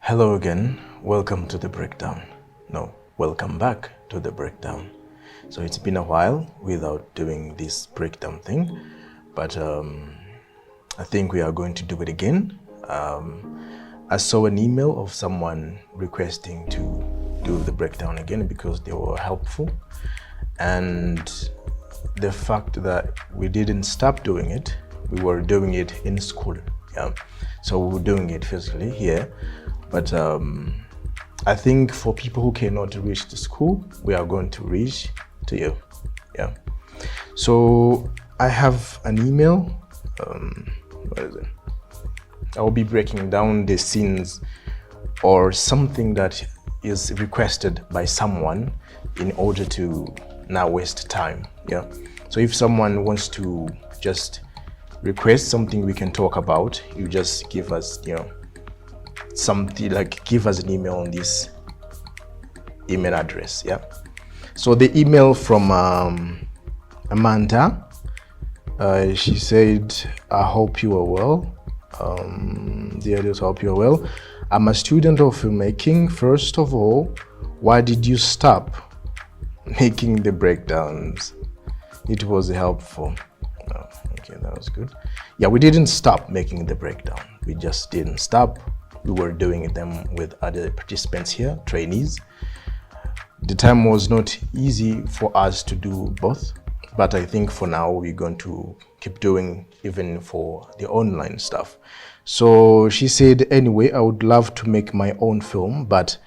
Hello again, welcome to the breakdown. No, welcome back to the breakdown. So it's been a while without doing this breakdown thing, but I think we are going to do it again. I saw an email of someone requesting to do the breakdown again because they were helpful, and the fact that we didn't stop doing it, we were doing it in school, yeah. So we were doing it physically here, but I think for people who cannot reach the school, we are going to reach to you, yeah. So I have an email. What is it? I will be breaking down the scenes or something that is requested by someone in order to not waste time, yeah. So if someone wants to just request something we can talk about, you just give us, something, like give us an email on this email address, yeah. So the email from Amanda, she said, I hope you are well. Dear Dios, hope you are well. I'm a student of filmmaking. First of all, why did you stop making the breakdowns? It was helpful. Oh, okay, that was good. Yeah, we didn't stop making the breakdown. We just didn't stop. We were doing them with other participants here, trainees. The time was not easy for us to do both, but I think for now we're going to keep doing even for the online stuff. So she said, anyway, I would love to make my own film, but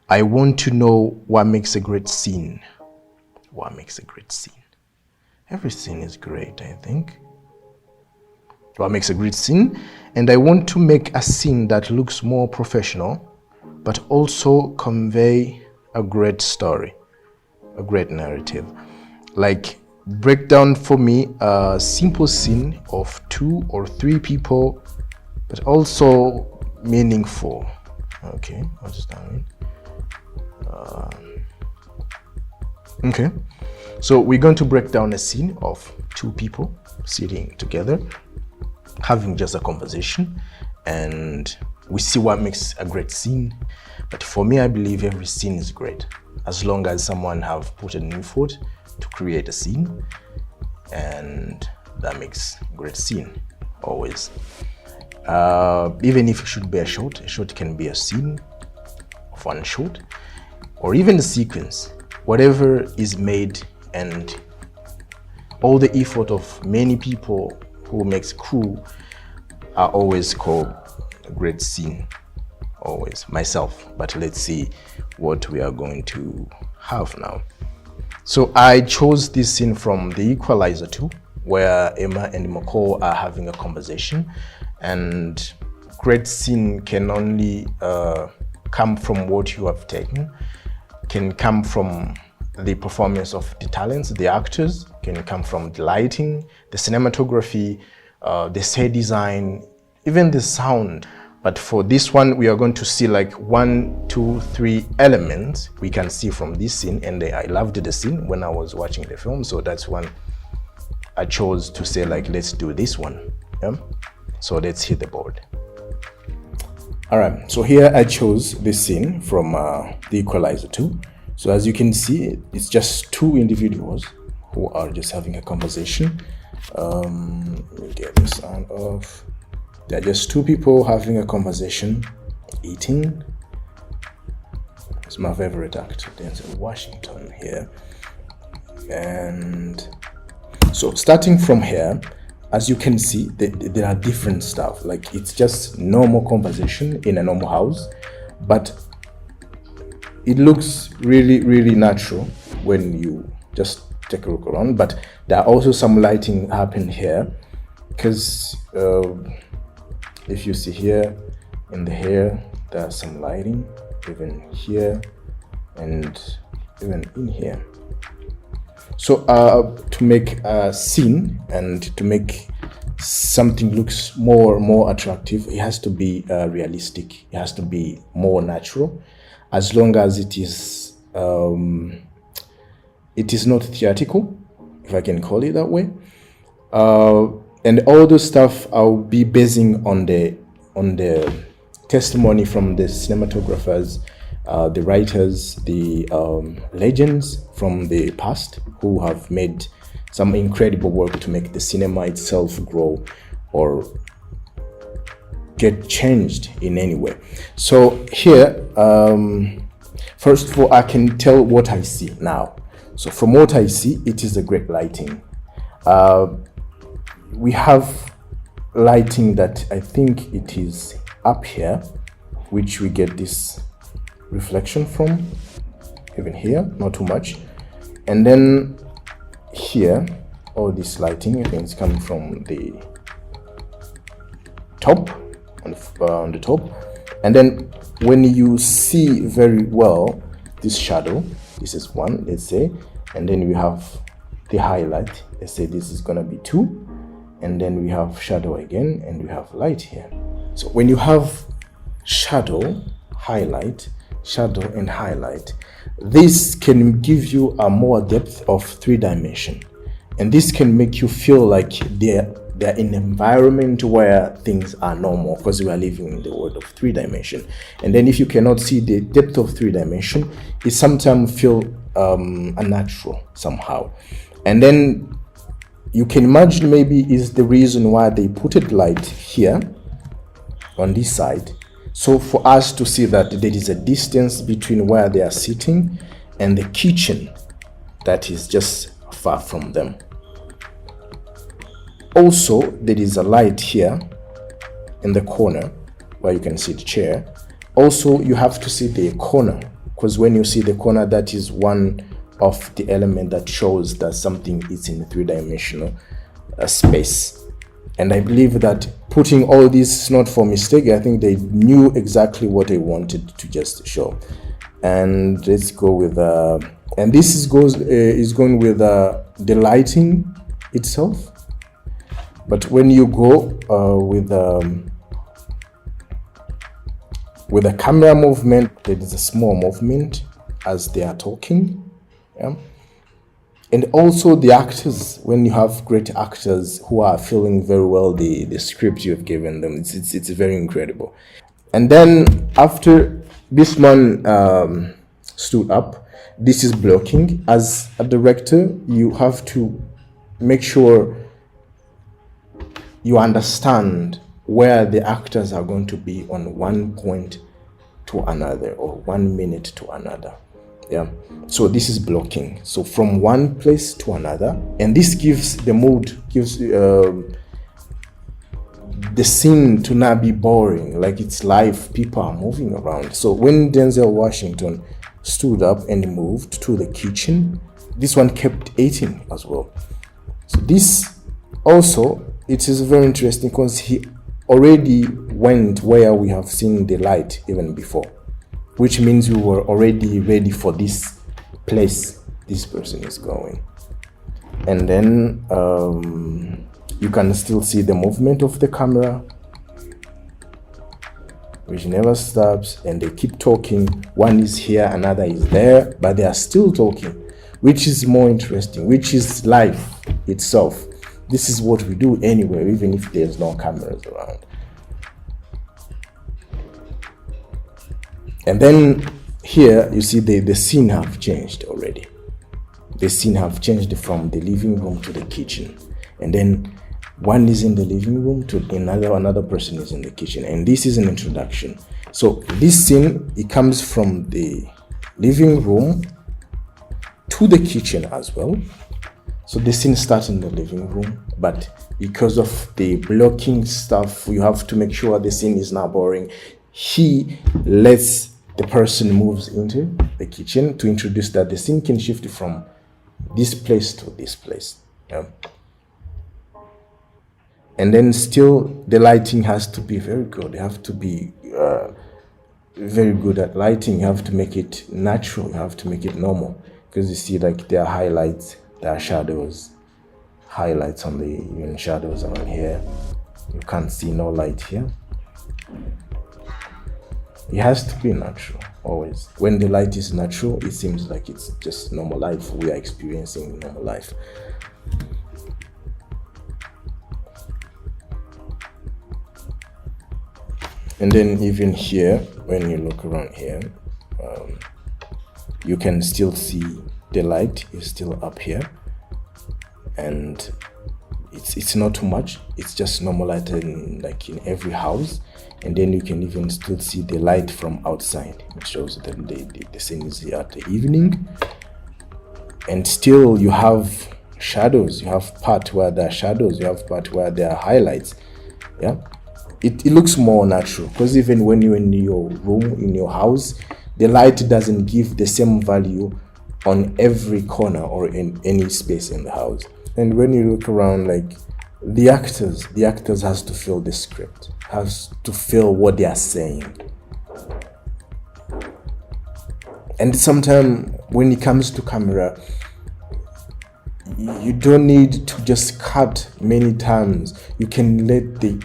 I want to know what makes a great scene. What makes a great scene? Every scene is great, I think. What makes a great scene? And I want to make a scene that looks more professional, but also convey a great story, a great narrative. Like, break down for me a simple scene of 2 or 3 people, but also meaningful. Okay, what does that mean? Okay, so we're going to break down a scene of 2 people sitting together, having just a conversation, and we see what makes a great scene. But for me, I believe every scene is great, as long as someone have put an effort to create a scene, and that makes a great scene, always. Even if it should be a shot can be a scene of one shot, or even a sequence. Whatever is made and all the effort of many people who makes crew are always called a great scene, always, myself. But let's see what we are going to have now. So I chose this scene from The Equalizer 2, where Emma and McCall are having a conversation, and great scene can only come from what you have taken, can come from the performance of the talents, the actors, can come from the lighting, the cinematography, the set design, even the sound. But for this one, we are going to see like 1, 2, 3 elements we can see from this scene, and I loved the scene when I was watching the film, so that's one I chose to say, like, let's do this one, yeah? So let's hit the board. All right, so here I chose this scene from The Equalizer 2. So as you can see, it's just 2 individuals who are just having a conversation. Let me get the sound off. They're just 2 people having a conversation, eating. It's my favorite actor, Denzel Washington here. And so starting from here, as you can see, there are different stuff. Like, it's just normal conversation in a normal house, but it looks really, really natural when you just take a look around. But there are also some lighting happen here, because if you see here in the hair, there's some lighting, even here and even in here. So to make a scene and to make something looks more attractive, it has to be realistic. It has to be more natural, as long as it is not theatrical, if I can call it that way. And all the stuff I'll be basing on the testimony from the cinematographers, the writers, the legends from the past who have made some incredible work to make the cinema itself grow or get changed in any way. So here, first of all, I can tell what I see now. So from what I see, it is a great lighting. We have lighting that I think it is up here, which we get this reflection from, even here, not too much. And then here, all this lighting, I think it's coming from the top, on the top. And then when you see very well this shadow, this is one, let's say, and then we have the highlight, let's say this is gonna be 2, and then we have shadow again, and we have light here. So when you have shadow, highlight, shadow and highlight, this can give you a more depth of 3 dimension, and this can make you feel like they're in an environment where things are normal, because we are living in the world of 3 dimension. And then if you cannot see the depth of 3 dimension, it sometimes feel unnatural somehow. And then you can imagine maybe is the reason why they put it light here on this side, so for us to see that there is a distance between where they are sitting and the kitchen that is just far from them. Also, there is a light here in the corner where you can see the chair. Also, you have to see the corner, because when you see the corner, that is one of the element that shows that something is in a 3-dimensional space. And I believe that putting all this is not for mistake. I think they knew exactly what they wanted to just show. And let's go with and this is going with the lighting itself. But when you go with a camera movement, there is a small movement as they are talking. Yeah? And also the actors, when you have great actors who are feeling very well the script you've given them, it's very incredible. And then after this man stood up, this is blocking. As a director, you have to make sure you understand where the actors are going to be on one point to another, or 1 minute to another. Yeah, so this is blocking, so from one place to another, and this gives the mood, gives the scene to not be boring, like it's live, people are moving around. So when Denzel Washington stood up and moved to the kitchen, this one kept eating as well. So this also, it is very interesting because he already went where we have seen the light even before, which means we were already ready for this place this person is going. And then you can still see the movement of the camera, which never stops, and they keep talking. One is here, another is there, but they are still talking, which is more interesting, which is life itself. This is what we do anywhere, even if there's no cameras around. And then here you see the scene have changed already. The scene have changed from the living room to the kitchen, and then one is in the living room to another person is in the kitchen, and this is an introduction. So this scene, it comes from the living room to the kitchen as well. So the scene starts in the living room, but because of the blocking stuff, you have to make sure the scene is not boring. He lets the person moves into the kitchen to introduce that the scene can shift from this place to this place. Yeah. And then still the lighting has to be very good. You have to be very good at lighting. You have to make it natural. You have to make it normal, because you see, like, there are highlights, there are shadows, highlights on the even shadows around here. You can't see no light here. It has to be natural always. When the light is natural, it seems like it's just normal life. We are experiencing normal life. And then even here, when you look around here, you can still see the light is still up here, and it's not too much. It's just normal light like in every house. And then you can even still see the light from outside. It shows that the scene is at the evening. And still you have shadows. You have part where there are shadows. You have part where there are highlights. Yeah, it looks more natural, because even when you're in your room, in your house, the light doesn't give the same value on every corner or in any space in the house. And when you look around, like the actors has to feel the script, has to feel what they are saying. And sometimes when it comes to camera, you don't need to just cut many times. You can let the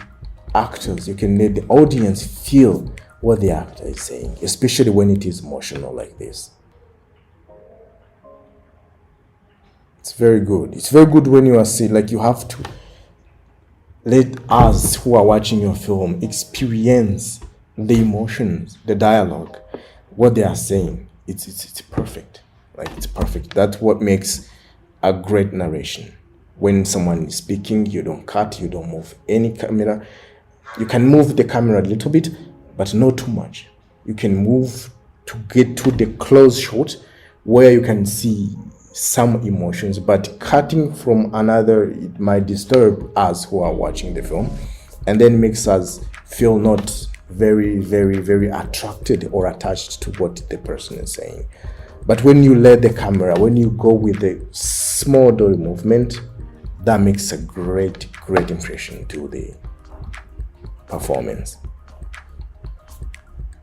actors, you can let the audience feel what the actor is saying, especially when it is emotional like this. It's very good. It's very good when you are saying, like, you have to let us who are watching your film experience the emotions, the dialogue, what they are saying. It's perfect. Like, it's perfect. That's what makes a great narration. When someone is speaking, you don't cut, you don't move any camera. You can move the camera a little bit, but not too much. You can move to get to the close shot where you can see some emotions, but cutting from another, it might disturb us who are watching the film, and then makes us feel not very, very, very attracted or attached to what the person is saying. But when you let the camera, when you go with the small dolly movement, that makes a great impression to the performance.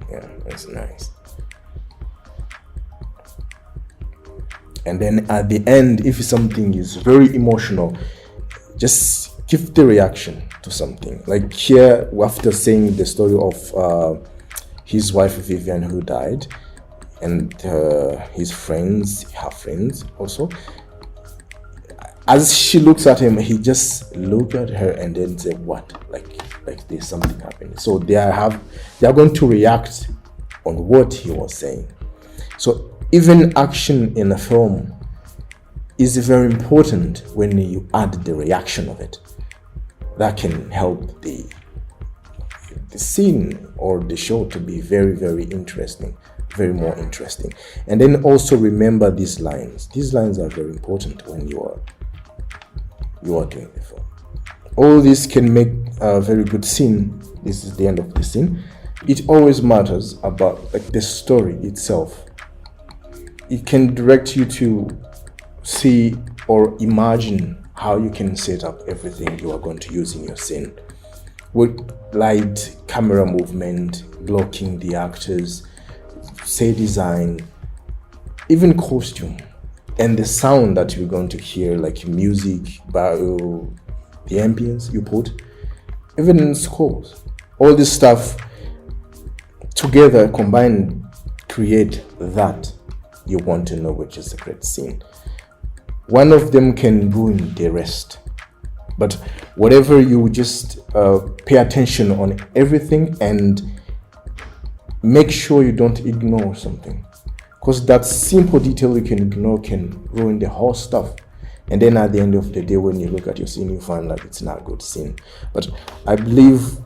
Yeah, that's nice. And then at the end, if something is very emotional, just give the reaction to something. Like here, after saying the story of his wife Vivian, who died, and his friends, her friends also, as she looks at him, he just look at her and then say, what? Like there's something happening. So they are going to react on what he was saying. So even action in a film is very important when you add the reaction of it. That can help the scene or the show to be very, very interesting, very more interesting. And then also remember these lines. These lines are very important when you are doing the film. All this can make a very good scene. This is the end of the scene. It always matters about like the story itself. It can direct you to see or imagine how you can set up everything you are going to use in your scene, with light, camera movement, blocking the actors, set design, even costume, and the sound that you're going to hear, like music, the ambience you put, even scores. All this stuff together combined create that you want to know, which is a great scene. One of them can ruin the rest, but whatever, you just pay attention on everything and make sure you don't ignore something, because that simple detail you can ignore can ruin the whole stuff. And then at the end of the day, when you look at your scene, you find that it's not a good scene. But I believe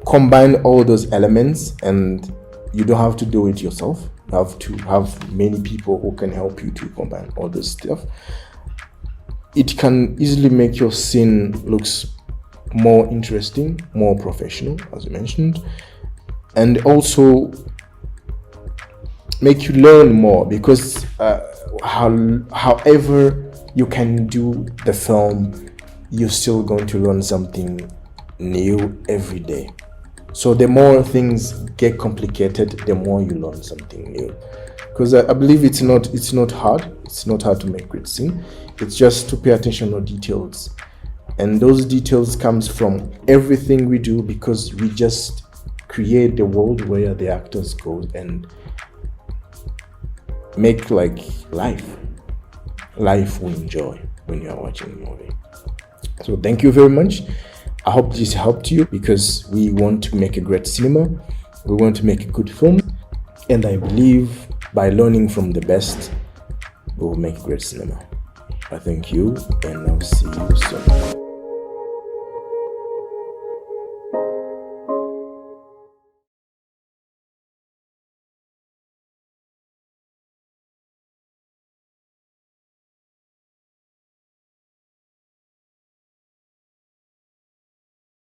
combine all those elements, and you don't have to do it yourself. You have to have many people who can help you to combine all this stuff. It can easily make your scene looks more interesting, more professional, as I mentioned, and also make you learn more, because however you can do the film, you're still going to learn something new every day. So the more things get complicated, the more you learn something new. Because I believe it's not hard. It's not hard to make great scene. It's just to pay attention to details, and those details comes from everything we do, because we just create the world where the actors go and make like life we enjoy when you are watching the movie. So thank you very much. I hope this helped you, because we want to make a great cinema. We want to make a good film. And I believe by learning from the best, we will make great cinema. I thank you, and I'll see you soon.